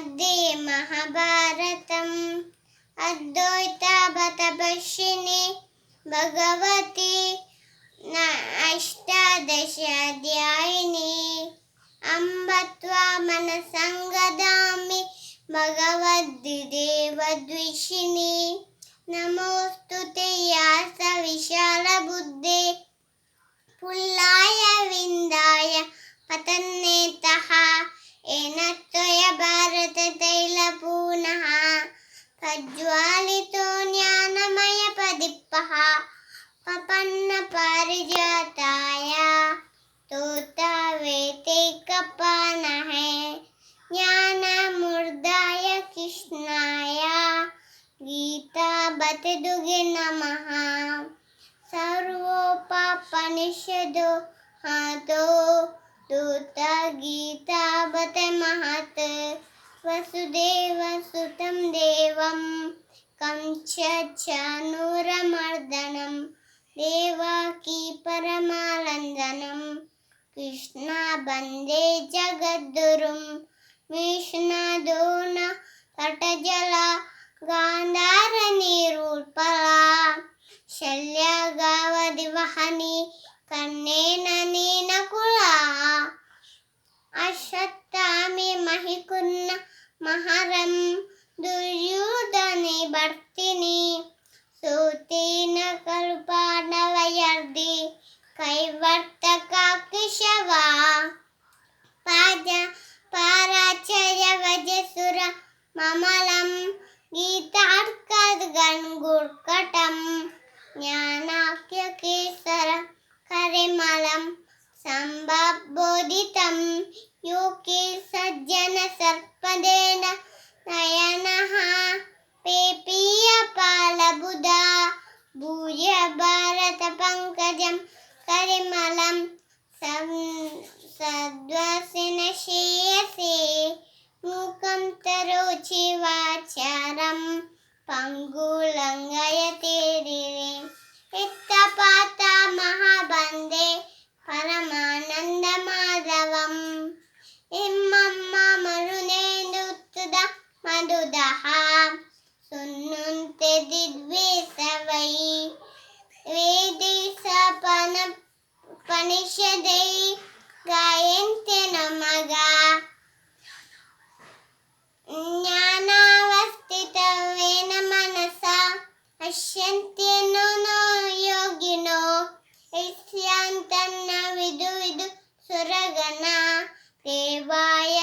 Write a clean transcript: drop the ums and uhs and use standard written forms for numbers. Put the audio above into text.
मध्ये महाभारतम् अद्वैतावतपश्यिनि भगवती अष्टादशाध्यायिनी अम्ब त्वामनसङ्गदामि भगवद्देवद्विषिणि नमोऽस्तु ते यास विशालबुद्धे पुल्लाय विन्दाय पतन्नेतः येन त्वया भारततैलपूर्णः प्रज्वालितो ज्ञानमयप्रदीपः प्रपन्नपारिजाताय तोतावेतैकपाणये ज्ञानमुद्राय कृष्णाय गीताबतदुगे नमः सर्वोपनिषदो हातो दूता गीताबत महत् वसुदेवसुतं देवं कंसचाणूरमर्दनं देवकी परमानन्दनं कृष्ण वन्दे जगद्गुरुं विष्णुदोन तटजला गान्धारनीरूपला शल्यगावदिवहनि कर्णेन नीनकुला अश्वत्थामि महिकुन्न महरं दुर्योधने भर्तिनि सूतेन कल्पानवयर्दि कैवर्तका केशवा पाराचर्य वजसुर ममलं गीतार्कगणगुर्कटं ज्ञानाख्यकेसर करिमलं सम्बोधितं योके सज्जन सर्पदेन नयनः पेपीयपालबुधा भूय भारत पंकजं करिमलं सद्वसन शेयसे मूकं तरोचि वाचारं पंगुलंघयते इत्थपाता महाबन्दे परमानन्दमाधवम् इम्मम्म मरुनेन्दुत्तुद मधुदः सुन्नुन्ते दिद्वेषवै वेदै सपनिषदै गायन्ते नमः ज्ञानावस्थितवेन मनसा पश्यन्ते नो योगिनो यस्यान्तं न विदुः सुरगणा देवाय